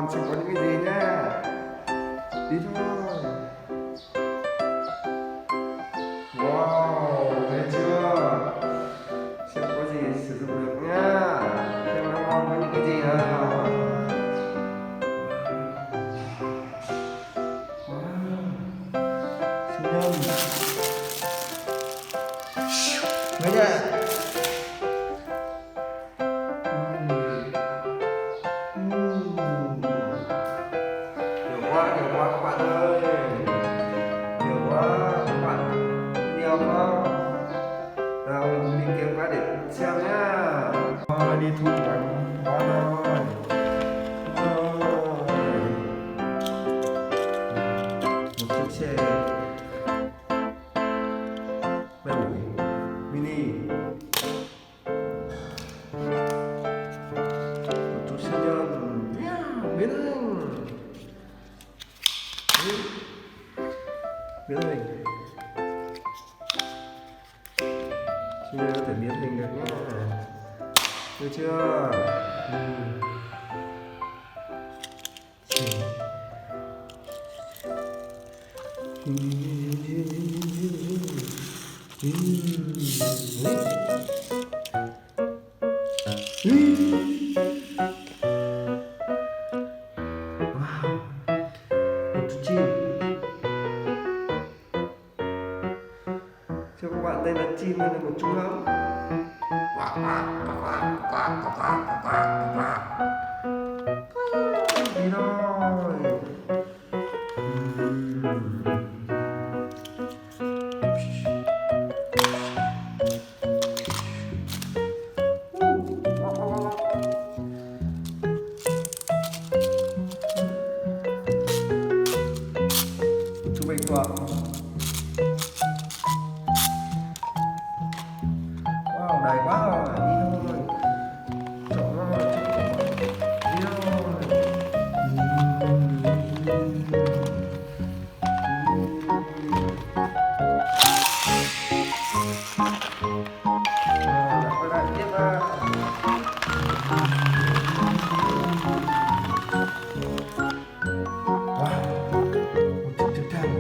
con xem có những cái gì nhá. Đi thôi. Wow, thấy chưa? Xem có gì sử dụng được nhá. Xem nó ngon với những cái gì nào. Wow, siêu nhân. Mấy nhá. Nhiều quá các bạn ơi, nhiều quá các bạn, nhiều quá. Nào mình đi kiếm cái để xem nhá. Đi thu hoạch hoa rồi. Một chiếc xe bê ủi mini, một chú siêu nhân biến hình. Biến hình siêu nhân có thể biến hình được nhé, được chưa? Wow, một chú chim. Cho các bạn, đây là chim hay là một chú hóng? Đi thôi. Chú bạch tuộc. Wow, đầy quá rồi, đi thôi. Chọn rồi, đi thôi. Quay lại tiếp ra. Wow, một chiếc trực thăng.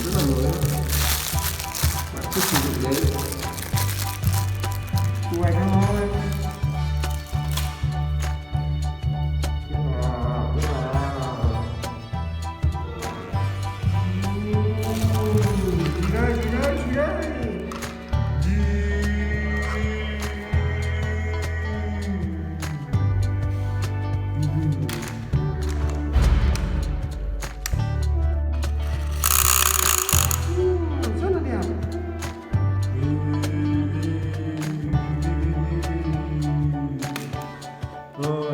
Rất là mới, bạn cứ sử dụng đấy, thu hoạch thôi. Gì đây?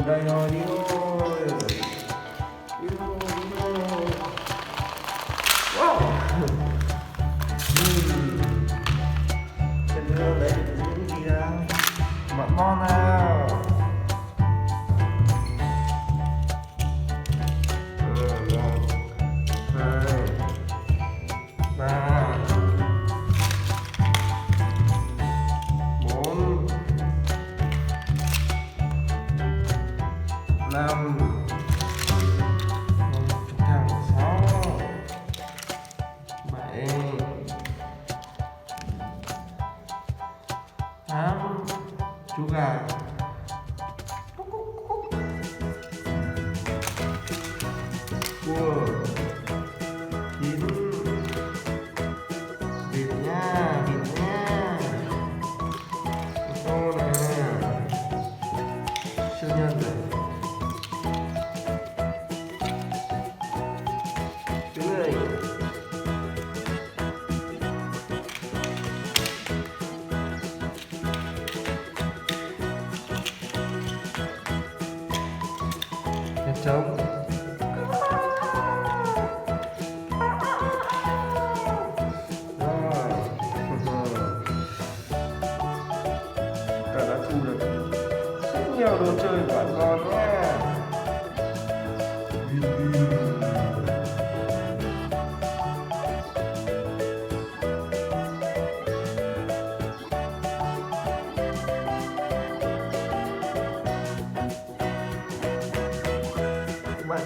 Đây rồi, đi thôi. Đi thôi, đi thôi. Wow. Trên đường đấy những gì nào? Mặn ngon nào. juga ini bitnya betul hasilnya tuh trống rồi ta đã thu được rất nhiều đồ chơi của bạn con nha. Bạn